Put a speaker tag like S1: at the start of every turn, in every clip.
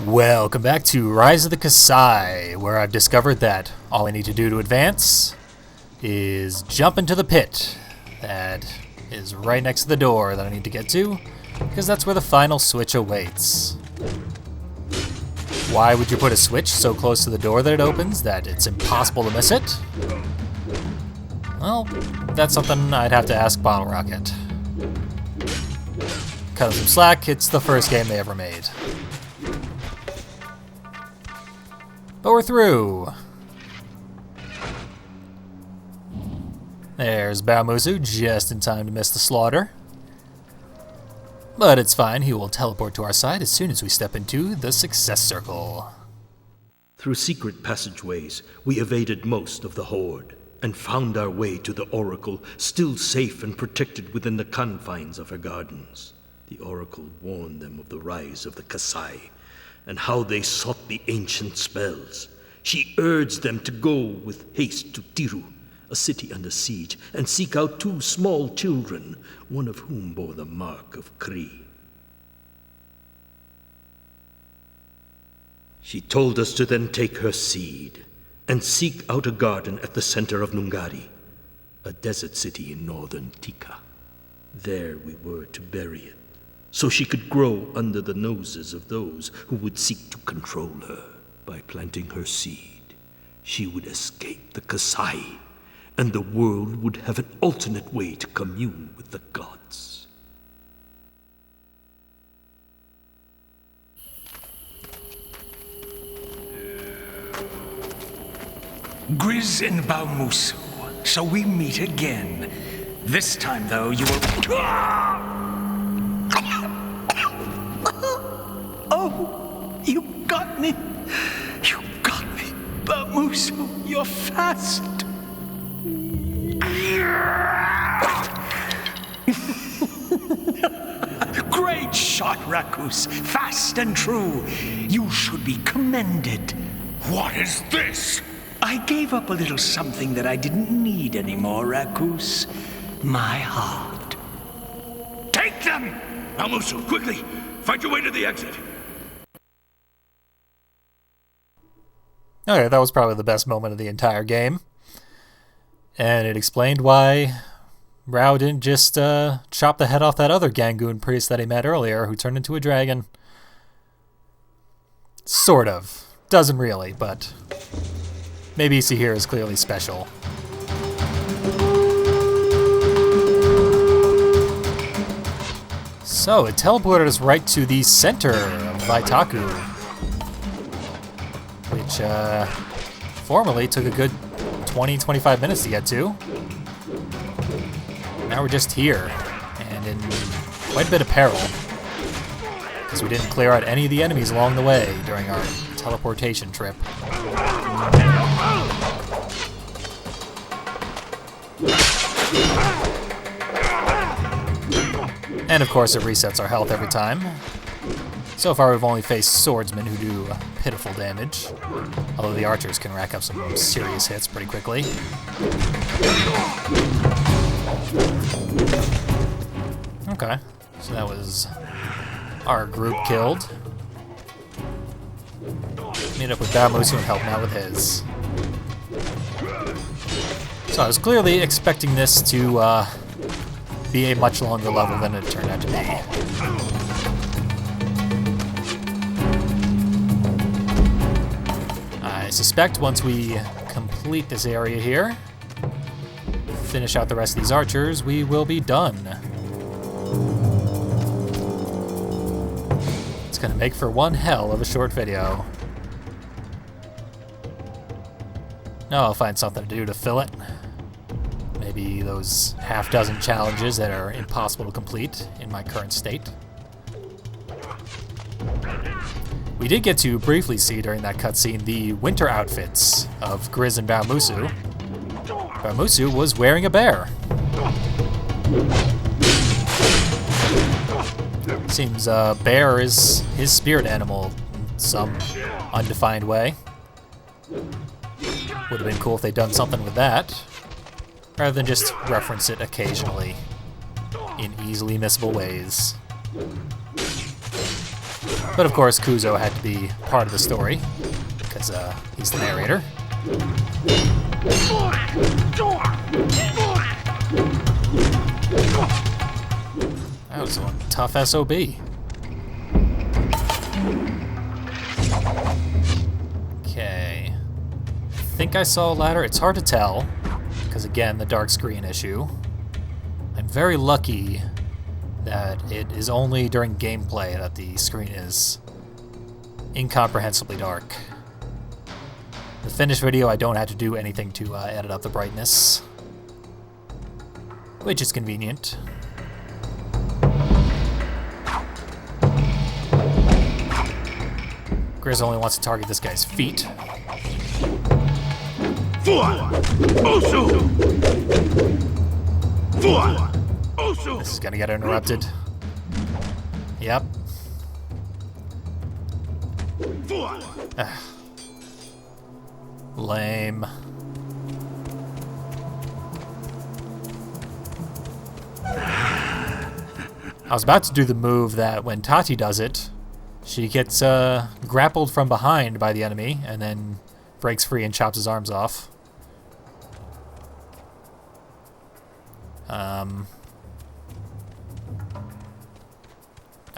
S1: Welcome back to Rise of the Kasai, where I've discovered that all I need to do to advance is jump into the pit that is right next to the door that I need to get to, because that's where the final switch awaits. Why would you put a switch so close to the door that it opens that it's impossible to miss it? Well, that's something I'd have to ask Bottle Rocket. Cut some slack, it's the first game they ever made. But we're through. There's Baomusu, just in time to miss the slaughter. But it's fine, he will teleport to our side as soon as we step into the success circle.
S2: Through secret passageways, we evaded most of the horde, and found our way to the Oracle, still safe and protected within the confines of her gardens. The Oracle warned them of the rise of the Kasai, and how they sought the ancient spells. She urged them to go with haste to Tiru, a city under siege, and seek out 2 small children, one of whom bore the mark of Kree. She told us to then take her seed, and seek out a garden at the center of Nungari, a desert city in northern Tika. There we were to bury it, so she could grow under the noses of those who would seek to control her. By planting her seed, she would escape the Kasai, and the world would have an alternate way to commune with the gods.
S3: Grizz and Baomusu, so we meet again. This time, though, you will... Oh, you got me. You got me. Baomusu, you're fast. Great shot, Rakus. Fast and true. You should be commended.
S4: What is this?
S3: I gave up a little something that I didn't need anymore, Rakus. My heart.
S4: Take them! Baomusu, quickly! Find your way to the exit.
S1: Okay, that was probably the best moment of the entire game. And it explained why Rao didn't just chop the head off that other Gangoon priest that he met earlier who turned into a dragon. Sort of. Doesn't really, but maybe Sihir is clearly special. So, it teleported us right to the center of Vaitaku, which formerly took a good 20-25 minutes to get to. Now we're just here, and in quite a bit of peril, because we didn't clear out any of the enemies along the way during our teleportation trip. And of course it resets our health every time. So far we've only faced swordsmen who do pitiful damage, although the archers can rack up some serious hits pretty quickly. Okay, so that was our group killed. Meet up with Baomusu and help him out with his. So I was clearly expecting this to be a much longer level than it turned out to be. I suspect once we complete this area here, finish out the rest of these archers, we will be done. It's gonna make for one hell of a short video. Now I'll find something to do to fill it. Maybe those half-dozen challenges that are impossible to complete in my current state. We did get to briefly see during that cutscene the winter outfits of Grizz and Baomusu. Baomusu was wearing a bear. Seems bear is his spirit animal in some undefined way. Would have been cool if they'd done something with that, rather than just reference it occasionally in easily missable ways. But of course, Kuzo had to be part of the story, because he's the narrator. That was one tough SOB. Okay. I think I saw a ladder. It's hard to tell, because again, the dark screen issue. I'm very lucky that it is only during gameplay that the screen is incomprehensibly dark. The finished video, I don't have to do anything to edit up the brightness, which is convenient. Grizz only wants to target this guy's feet. This is gonna get interrupted. Yep. Lame. I was about to do the move that when Tati does it, she gets grappled from behind by the enemy and then breaks free and chops his arms off.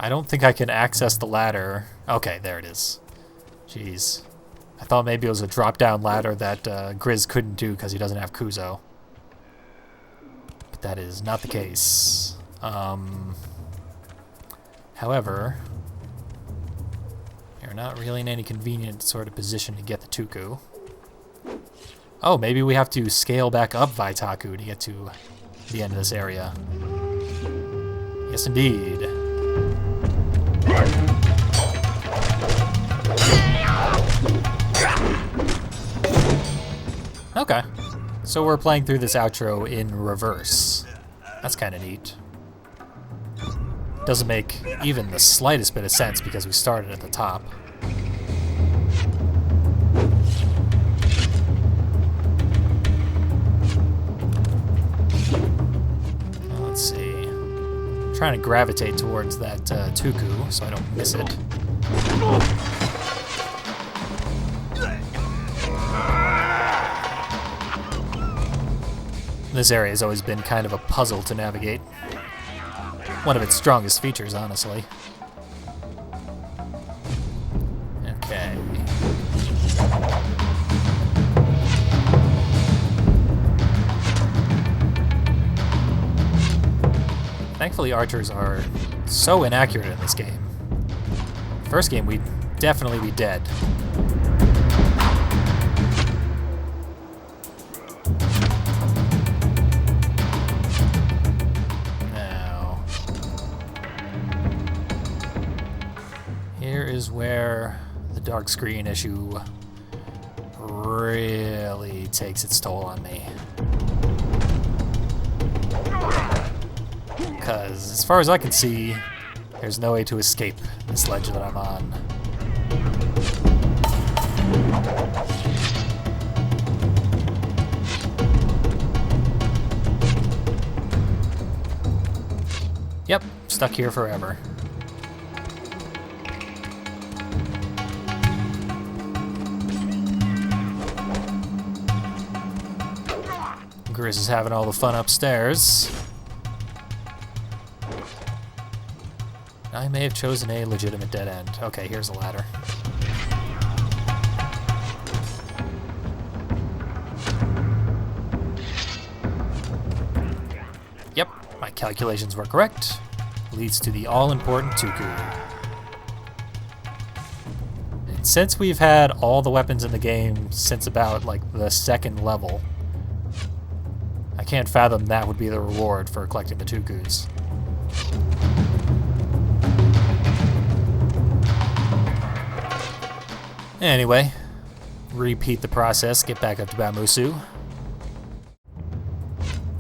S1: I don't think I can access the ladder. Okay, there it is. Jeez. I thought maybe it was a drop-down ladder that Grizz couldn't do because he doesn't have Kuzo. But that is not the case. However, you're not really in any convenient sort of position to get the Taku. Oh, maybe we have to scale back up Vaitaku to get to the end of this area. Yes, indeed. Okay, so we're playing through this outro in reverse. That's kind of neat. Doesn't make even the slightest bit of sense because we started at the top. Let's see. I'm trying to gravitate towards that Taku so I don't miss it. This area has always been kind of a puzzle to navigate. One of its strongest features, honestly. Okay. Thankfully, archers are so inaccurate in this game. First game, we'd definitely be dead. Is where the dark screen issue really takes its toll on me. Because as far as I can see, there's no way to escape this ledge that I'm on. Yep, stuck here forever. Grizz is having all the fun upstairs. I may have chosen a legitimate dead end. Okay, here's a ladder. Yep, my calculations were correct. Leads to the all-important Taku. And since we've had all the weapons in the game since about, like, the second level, I can't fathom that would be the reward for collecting the Takus. Anyway, repeat the process, get back up to Bamusu.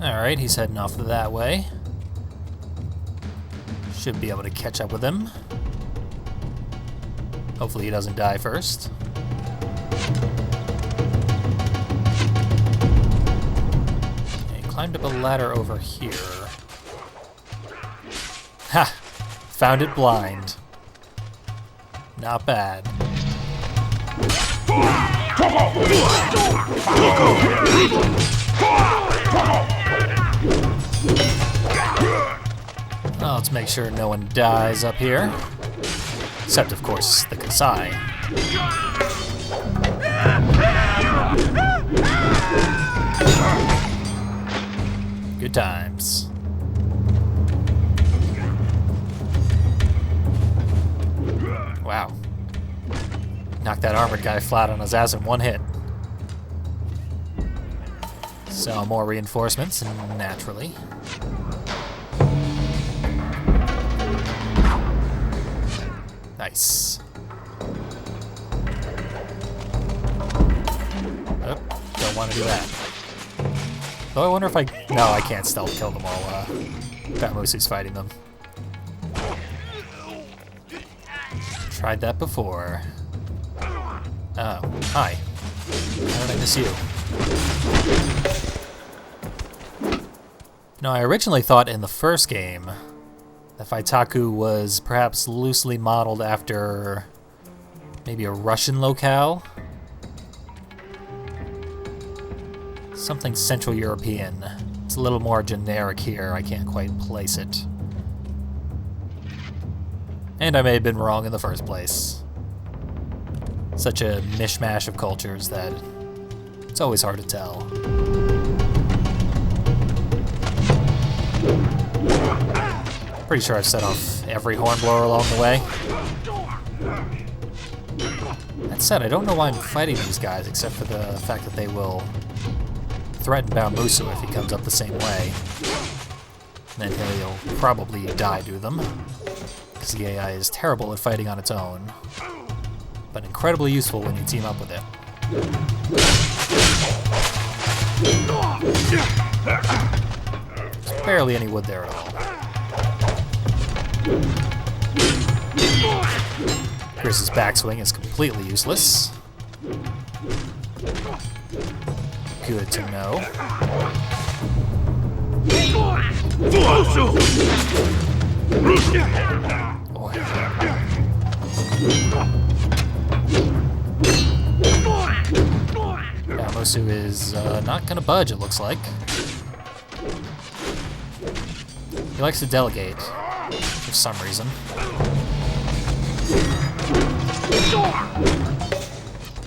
S1: Alright, he's heading off that way. Should be able to catch up with him. Hopefully he doesn't die first. Climbed up a ladder over here. Ha! Found it blind. Not bad. Well, let's make sure no one dies up here. Except, of course, the Kasai. Good times. Wow. Knocked that armored guy flat on his ass in one hit. So, more reinforcements, naturally. Nice. Oh, don't want to do that. Though I wonder if I... No, I can't stealth kill them all. Batmusu's fighting them. Tried that before. Oh, hi. How did I miss you? No, I originally thought in the first game that Vaitaku was perhaps loosely modeled after maybe a Russian locale. Something Central European. It's a little more generic here. I can't quite place it. And I may have been wrong in the first place. Such a mishmash of cultures that it's always hard to tell. Pretty sure I've set off every hornblower along the way. That said, I don't know why I'm fighting these guys, except for the fact that they will threaten Baomusu if he comes up the same way. And then he'll probably die to them, because the AI is terrible at fighting on its own, but incredibly useful when you team up with it. There's barely any wood there at all. Chris's backswing is completely useless. Good to know. Boy. Baomusu is not gonna budge, it looks like. He likes to delegate for some reason.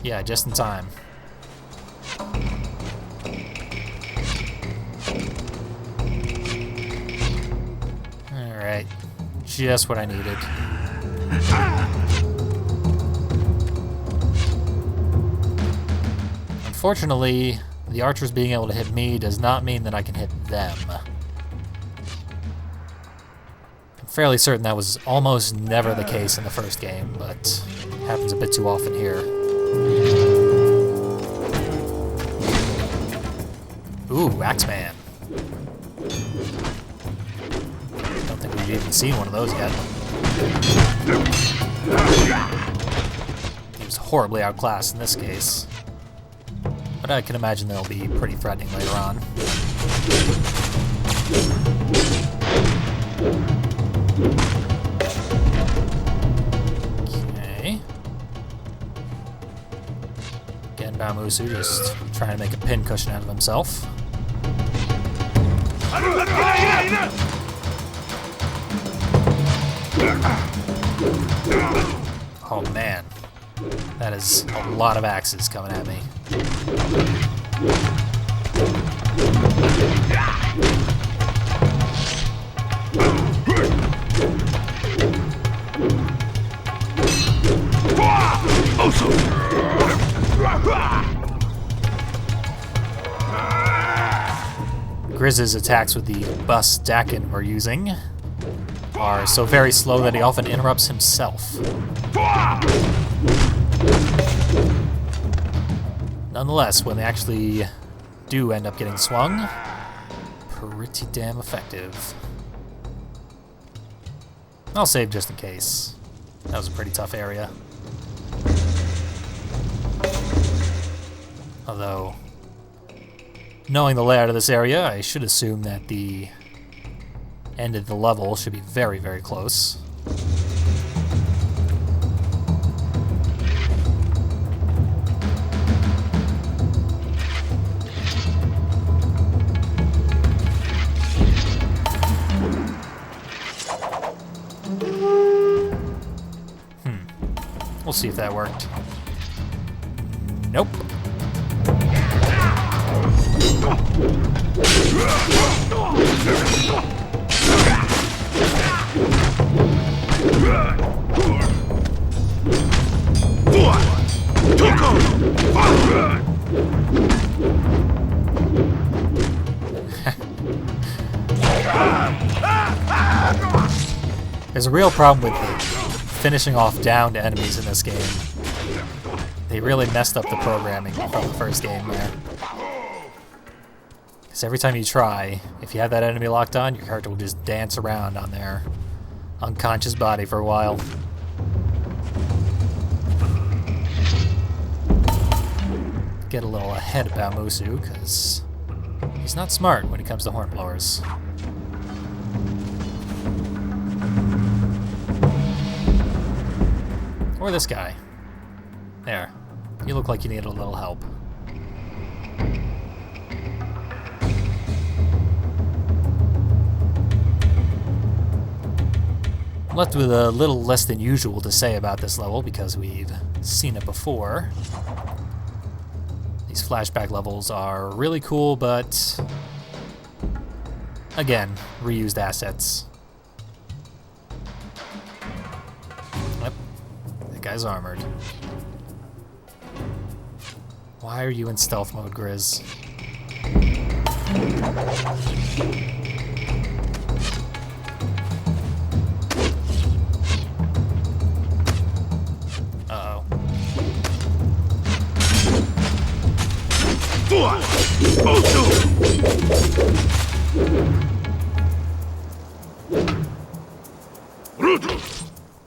S1: Yeah, just in time. Alright, just what I needed. Unfortunately, the archers being able to hit me does not mean that I can hit them. I'm fairly certain that was almost never the case in the first game, but it happens a bit too often here. Ooh, Axeman. Don't think we've even seen one of those yet. He was horribly outclassed in this case. But I can imagine they'll be pretty threatening later on. Okay. Again, Baomusu just trying to make a pincushion out of himself. Oh man, that is a lot of axes coming at me. Grizz's attacks with the bus Dakin we're using are so very slow that he often interrupts himself. Nonetheless, when they actually do end up getting swung, pretty damn effective. I'll save just in case. That was a pretty tough area. Although, knowing the layout of this area, I should assume that the end of the level should be very, very close. We'll see if that worked. Nope. There's a real problem with finishing off downed enemies in this game. They really messed up the programming from the first game there. Because every time you try, if you have that enemy locked on, your character will just dance around on their unconscious body for a while. Get a little ahead about Musu, because he's not smart when it comes to hornblowers. Or this guy. There. You look like you need a little help. I'm left with a little less than usual to say about this level because we've seen it before. These flashback levels are really cool, but again, reused assets. Yep, that guy's armored. Why are you in stealth mode, Grizz? Uh-oh.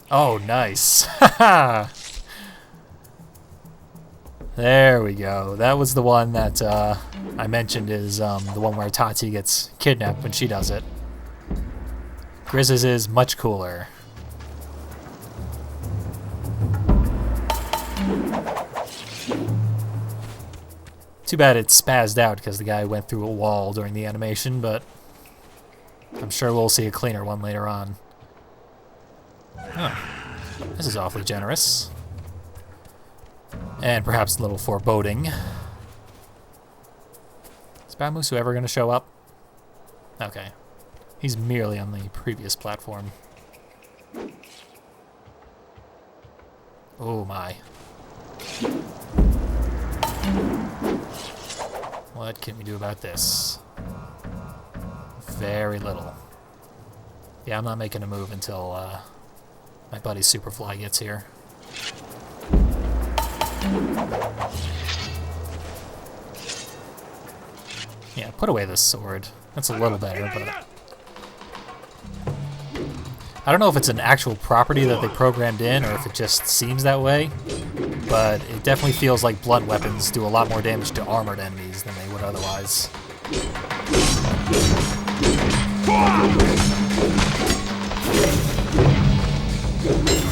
S1: Oh, nice. There we go. That was the one that I mentioned is the one where Tati gets kidnapped when she does it. Grizz's is much cooler. Too bad it spazzed out because the guy went through a wall during the animation, but I'm sure we'll see a cleaner one later on. Oh, this is awfully generous. And perhaps a little foreboding. Is Bamusu ever going to show up? Okay. He's merely on the previous platform. Oh my. What can we do about this? Very little. Yeah, I'm not making a move until my buddy Superfly gets here. Yeah, put away this sword. That's a little better, but I don't know if it's an actual property that they programmed in or if it just seems that way, but it definitely feels like blunt weapons do a lot more damage to armored enemies than they would otherwise.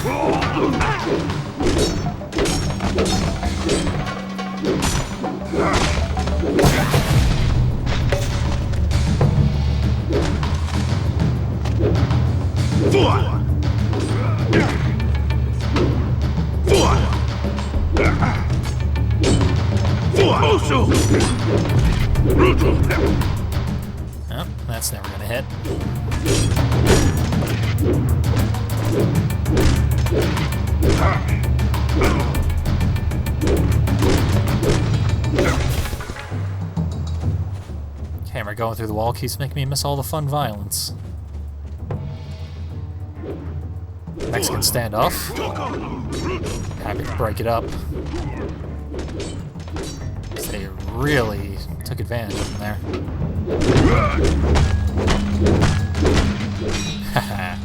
S1: Oh, that's never gonna hit. Camera going through the wall keeps making me miss all the fun violence. Mexican standoff. Happy to break it up. They really took advantage of him there. Haha.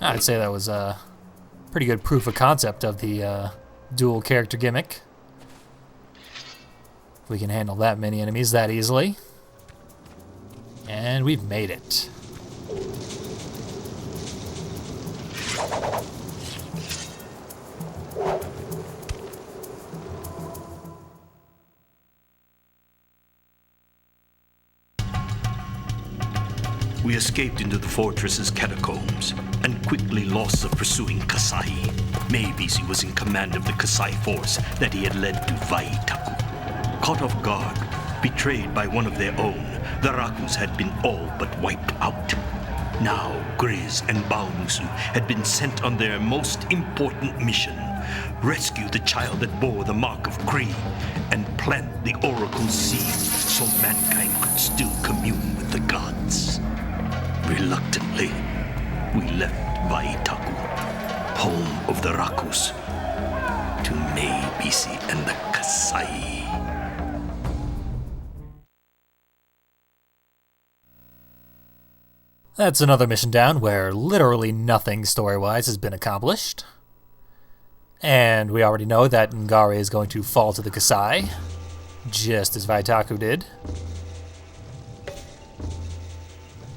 S1: I'd say that was a pretty good proof of concept of the dual character gimmick. If we can handle that many enemies that easily. And we've made it.
S2: We escaped into the fortress's catacombs and quickly lost the pursuing Kasai. Maybe he was in command of the Kasai force that he had led to Vaitaku. Caught off guard, betrayed by one of their own, the Rakus had been all but wiped out. Now, Grizz and Baumusu had been sent on their most important mission: rescue the child that bore the mark of Kree and plant the Oracle's seed so mankind could still commune with the gods. Reluctantly, we left Vaitaku, home of the Rakus, to Mei Bisi and the Kasai.
S1: That's another mission down where literally nothing story-wise has been accomplished. And we already know that Ngare is going to fall to the Kasai, just as Vaitaku did.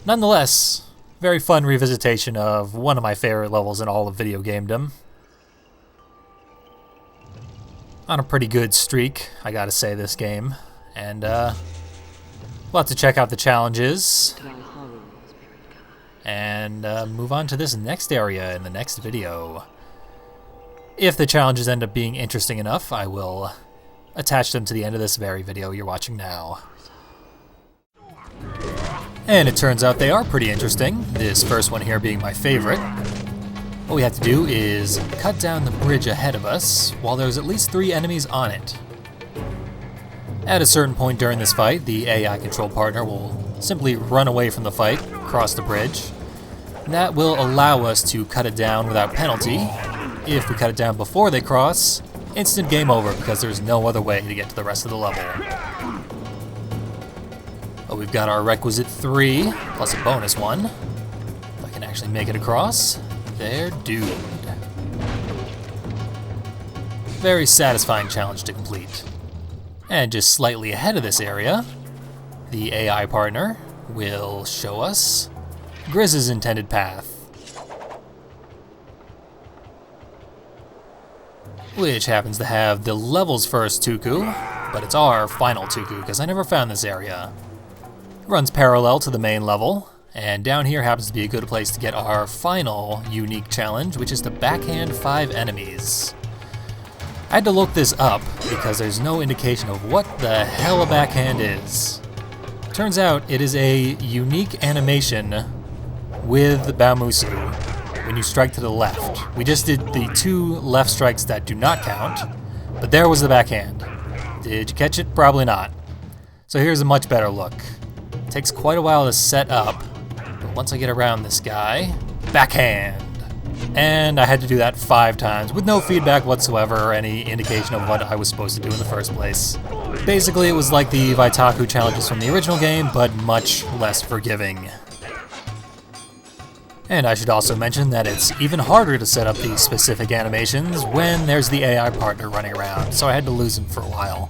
S1: Nonetheless, very fun revisitation of one of my favorite levels in all of video gamedom. On a pretty good streak, I gotta say, this game. And we'll have to check out the challenges and move on to this next area in the next video. If the challenges end up being interesting enough, I will attach them to the end of this very video you're watching now. And it turns out they are pretty interesting, this first one here being my favorite. What we have to do is cut down the bridge ahead of us while there's at least 3 enemies on it. At a certain point during this fight, the AI control partner will simply run away from the fight, cross the bridge. That will allow us to cut it down without penalty. If we cut it down before they cross, instant game over because there's no other way to get to the rest of the level. But we've got our requisite 3, plus a bonus 1. If I can actually make it across, they're doomed. Very satisfying challenge to complete. And just slightly ahead of this area, the AI partner will show us Grizz's intended path, which happens to have the level's first Tuku, but it's our final Tuku because I never found this area. It runs parallel to the main level, and down here happens to be a good place to get our final unique challenge, which is to backhand 5 enemies. I had to look this up because there's no indication of what the hell a backhand is. Turns out it is a unique animation with Baumusu when you strike to the left. We just did the 2 left strikes that do not count, but there was the backhand. Did you catch it? Probably not. So here's a much better look. It takes quite a while to set up, but once I get around this guy, backhand. And I had to do that 5 times with no feedback whatsoever or any indication of what I was supposed to do in the first place. Basically, it was like the Vaitaku challenges from the original game, but much less forgiving. And I should also mention that it's even harder to set up these specific animations when there's the AI partner running around, so I had to lose him for a while.